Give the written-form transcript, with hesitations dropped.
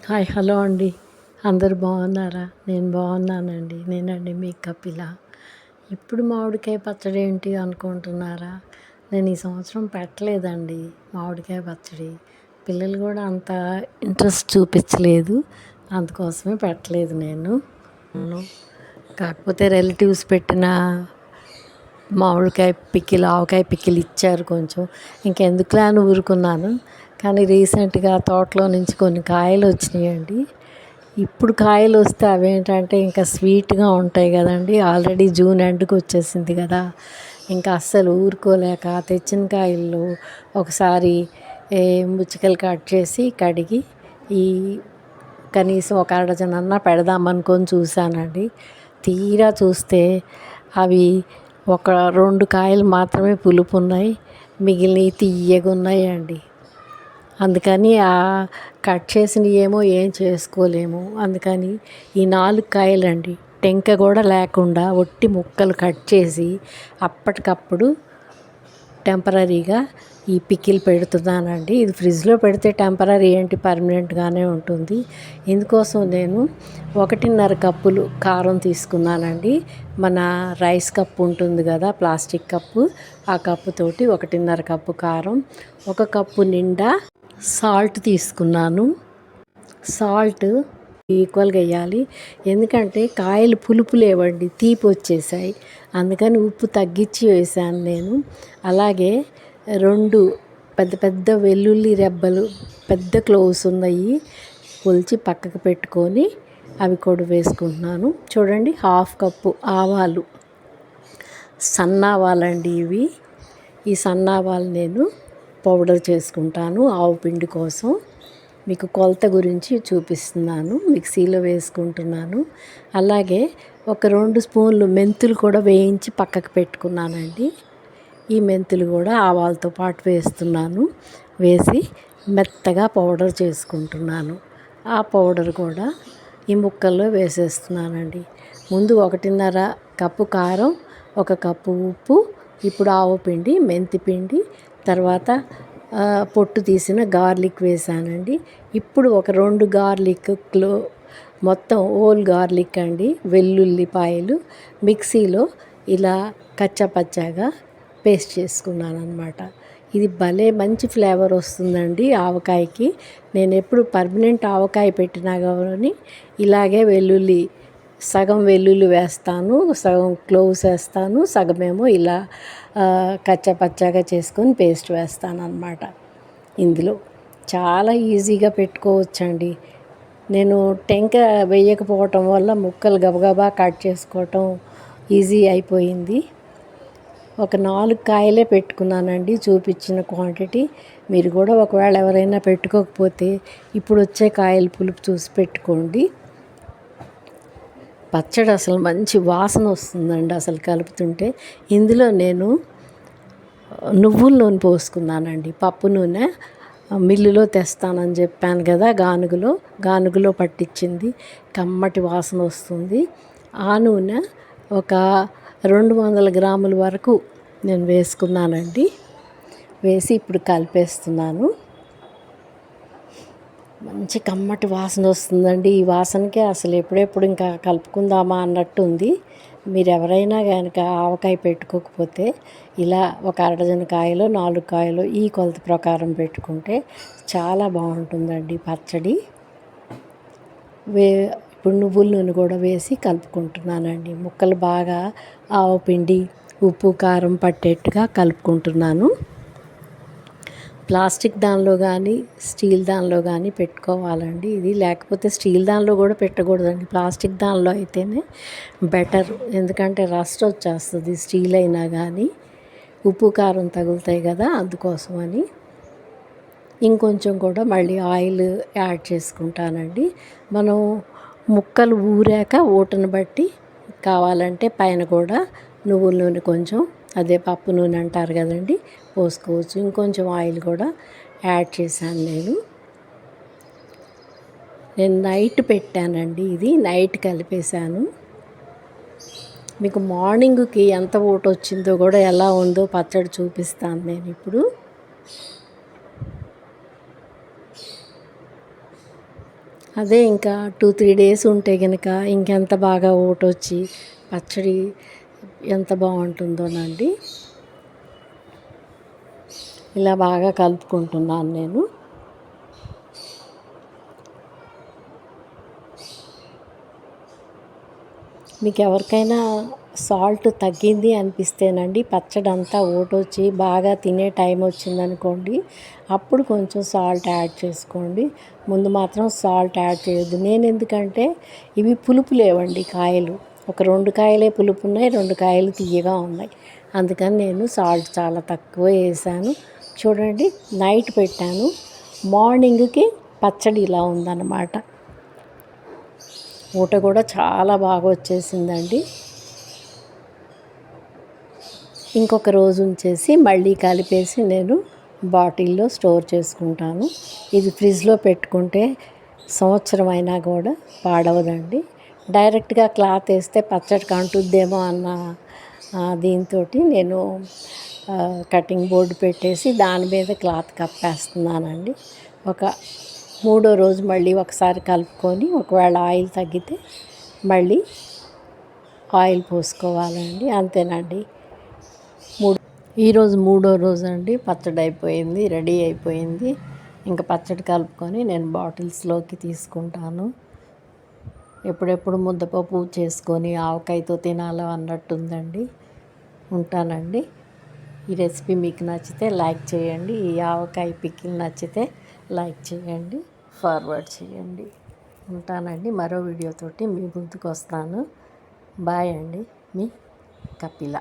Hi hello అండి. అందరూ బాగున్నారా? నేను బాగున్నానండి. నేనండి మీ కపిల. ఇప్పుడు మామిడికాయ పచ్చడి ఏంటి అనుకుంటున్నారా? నేను ఈ సంవత్సరం పెట్టలేదండి మామిడికాయ పచ్చడి. పిల్లలు కూడా అంత ఇంట్రెస్ట్ చూపించలేదు, అందుకోసమే పెట్టలేదు నేను. కాకపోతే రిలేటివ్స్ పెట్టిన మామిడికాయ పికిల్, ఆవకాయ పికిల్ ఇచ్చారు కొంచెం. ఇంకెందుకులే అని ఊరుకున్నాను. కానీ రీసెంట్గా తోటలో నుంచి కొన్ని కాయలు వచ్చినాయండి. ఇప్పుడు కాయలు వస్తే అవేంటంటే ఇంకా స్వీట్గా ఉంటాయి కదండి. ఆల్రెడీ జూన్ ఎండ్కి వచ్చేసింది కదా, ఇంకా అస్సలు ఊరుకోలేక తెచ్చిన కాయల్లో ఒకసారి ముచ్చికలు కట్ చేసి కడిగి ఈ కనీసం ఒక అరడజనన్నా పెడదామనుకొని చూశానండి. తీరా చూస్తే అవి ఒక 2 కాయలు మాత్రమే పులుపు ఉన్నాయి, మిగిలినవి తీయగా ఉన్నాయండి. అందుకని కట్ చేసినవి ఏమో ఏం చేసుకోలేము. అందుకని ఈ 4 కాయలండి, టెంక కూడా లేకుండా ఒట్టి ముక్కలు కట్ చేసి అప్పటికప్పుడు టెంపరీగా ఈ పికిల్ పెడుతున్నానండి. ఇది ఫ్రిడ్జ్లో పెడితే టెంపరీ ఏంటి, పర్మనెంట్గానే ఉంటుంది. ఇందుకోసం నేను 1.5 కప్పులు కారం తీసుకున్నానండి. మన రైస్ కప్పు ఉంటుంది కదా, ప్లాస్టిక్ కప్పు, ఆ కప్పుతోటి 1.5 కప్పు కారం, 1 కప్పు నిండా సాల్ట్ తీసుకున్నాను. సాల్ట్ ఈక్వల్గా వేయాలి, ఎందుకంటే కాయలు పులుపు లేవండి, తీపి వచ్చేసాయి. అందుకని ఉప్పు తగ్గించి వేసాను నేను. అలాగే 2 పెద్ద పెద్ద వెల్లుల్లి రెబ్బలు, పెద్ద క్లోవ్స్ ఉన్నాయి, కొలిచి పక్కకు పెట్టుకొని అవి కూడా వేసుకుంటున్నాను. చూడండి, 1/2 కప్పు ఆవాలు, సన్నావాలండి ఇవి. ఈ సన్నావాలు నేను పౌడర్ చేసుకుంటాను ఆవు పిండి కోసం. మీకు కొలత గురించి చూపిస్తున్నాను, మిక్సీలో వేసుకుంటున్నాను. అలాగే ఒక 2 స్పూన్లు మెంతులు కూడా వేయించి పక్కకు పెట్టుకున్నానండి. ఈ మెంతులు కూడా ఆవాలతో పాటు వేస్తున్నాను. వేసి మెత్తగా పౌడర్ చేసుకుంటున్నాను. ఆ పౌడర్ కూడా ఈ ముక్కల్లో వేసేస్తున్నానండి. ముందు 1.5 కప్పు కారం, 1 కప్పు ఉప్పు, ఇప్పుడు ఆవు పిండి, మెంతి పిండి, తర్వాత పొట్టు తీసిన గార్లిక్ వేసానండి. ఇప్పుడు ఒక 2 గార్లిక్ మొత్తం హోల్ గార్లిక్ అండి, వెల్లుల్లిపాయలు మిక్సీలో ఇలా కచ్చాపచ్చాగా పేస్ట్ చేసుకున్నాను అనమాట. ఇది భలే మంచి ఫ్లేవర్ వస్తుందండి ఆవకాయకి. నేను ఎప్పుడు పర్మనెంట్ ఆవకాయ పెట్టినా కానీ ఇలాగే సగం వెల్లుల్లి వేస్తాను, సగం క్లోవ్స్ వేస్తాను, సగమేమో ఇలా కచ్చాపచ్చాగా చేసుకొని పేస్ట్ వేస్తాను అన్నమాట. ఇందులో చాలా ఈజీగా పెట్టుకోవచ్చండి. నేను టెంక వేయకపోవటం వల్ల ముక్కలు గబగబా కట్ చేసుకోవటం ఈజీ అయిపోయింది. ఒక 4 కాయలే పెట్టుకున్నానండి చూపించిన క్వాంటిటీ. మీరు కూడా ఒకవేళ ఎవరైనా పెట్టుకోకపోతే ఇప్పుడు వచ్చే కాయల పులుపు చూసి పెట్టుకోండి. పచ్చడి అసలు మంచి వాసన వస్తుందండి అసలు కలుపుతుంటే. ఇందులో నేను నువ్వుల నూనె పోసుకున్నానండి. పప్పు నూనె మిల్లులో తెస్తానని చెప్పాను కదా, గానుగులో పట్టించింది, కమ్మటి వాసన వస్తుంది. ఆ నూనె ఒక 200 గ్రాముల వరకు నేను వేసుకున్నానండి. వేసి ఇప్పుడు కలిపేస్తున్నాను. మంచి కమ్మటి వాసన వస్తుందండి. ఈ వాసనకే అసలు ఎప్పుడెప్పుడు ఇంకా కలుపుకుందామా అన్నట్టు ఉంది. మీరు ఎవరైనా కనుక ఆవకాయ పెట్టుకోకపోతే ఇలా ఒక అరడజన కాయలు, 4 కాయలు ఈ కొలత ప్రకారం పెట్టుకుంటే చాలా బాగుంటుందండి పచ్చడి. ఇప్పుడు నువ్వుల నూనె కూడా వేసి కలుపుకుంటున్నానండి. ముక్కలు బాగా ఆవు పిండి, ఉప్పు, కారం పట్టేట్టుగా కలుపుకుంటున్నాను. ప్లాస్టిక్ దానిలో కానీ స్టీల్ దానిలో కానీ పెట్టుకోవాలండి ఇది, లేకపోతే స్టీల్ దానిలో కూడా పెట్టకూడదండి. ప్లాస్టిక్ దానిలో అయితేనే బెటర్, ఎందుకంటే రస్ట్ వచ్చేస్తుంది స్టీల్ అయినా కానీ, ఉప్పు కారం తగులుతాయి కదా, అందుకోసమని. ఇంకొంచెం కూడా మళ్ళీ ఆయిల్ యాడ్ చేసుకుంటానండి. మనం ముక్కలు ఊరాక ఊటను బట్టి కావాలంటే పైన కూడా నువ్వుల నూనె కొంచెం, అదే పప్పు నూనె అంటారు కదండి, పోసుకోవచ్చు. ఇంకొంచెం ఆయిల్ కూడా యాడ్ చేశాను నేను నైట్ పెట్టానండి, ఇది నైట్ కలిపేశాను. మీకు మార్నింగ్కి ఎంత ఊట వచ్చిందో కూడా, ఎలా ఉందో పచ్చడి చూపిస్తాను నేను ఇప్పుడు. అదే ఇంకా 2-3 డేస్ ఉంటే కనుక ఇంకెంత బాగా ఊటొచ్చి పచ్చడి ఎంత బాగుంటుందోనండి. ఇలా బాగా కలుపుకుంటున్నాను నేను. మీకు ఎవరికైనా సాల్ట్ తగ్గింది అనిపిస్తేనండి, పచ్చడి అంతా ఊటొచ్చి బాగా తినే టైం వచ్చిందనుకోండి, అప్పుడు కొంచెం సాల్ట్ యాడ్ చేసుకోండి. ముందు మాత్రం సాల్ట్ యాడ్ చేయొద్దు. నేను ఎందుకంటే ఇవి పులుపు లేవండి కాయలు, ఒక 2 కాయలే పులుపు ఉన్నాయి, 2 కాయలు తియ్యగా ఉన్నాయి. అందుకని నేను సాల్ట్ చాలా తక్కువ వేసాను. చూడండి, నైట్ పెట్టాను, మార్నింగ్కి పచ్చడి ఇలా ఉందన్నమాట. ఊట కూడా చాలా బాగా వచ్చేసిందండి. ఇంకొక రోజు ఉంచేసి మళ్ళీ కలిపేసి నేను బాటిల్లో స్టోర్ చేసుకుంటాను. ఇది ఫ్రిడ్జ్లో పెట్టుకుంటే సంవత్సరం అయినా కూడా పాడవదండి. డైరెక్ట్గా క్లాత్ వేస్తే పచ్చడికి అంటుద్దేమో అన్న దీంతో నేను కటింగ్ బోర్డు పెట్టేసి దాని మీద క్లాత్ కప్పేస్తున్నానండి. ఒక 3వ రోజు మళ్ళీ ఒకసారి కలుపుకొని, ఒకవేళ ఆయిల్ తగ్గితే మళ్ళీ ఆయిల్ పోసుకోవాలండి. అంతేనండి. ఈరోజు 3వ రోజు అండి. పచ్చడి అయిపోయింది, రెడీ అయిపోయింది. ఇంకా పచ్చడి కలుపుకొని నేను బాటిల్స్లోకి తీసుకుంటాను. ఎప్పుడెప్పుడు ముద్దపప్పు చేసుకొని ఆవకాయతో తినాలో అన్నట్టుందండి. ఉంటానండి. ఈ రెసిపీ మీకు నచ్చితే లైక్ చేయండి. ఈ ఆవకాయ పికిల్ నచ్చితే లైక్ చేయండి, ఫార్వర్డ్ చేయండి. ఉంటానండి. మరో వీడియోతోటి మీ ముందుకు వస్తాను. బాయ్ అండి. మీ కపిల.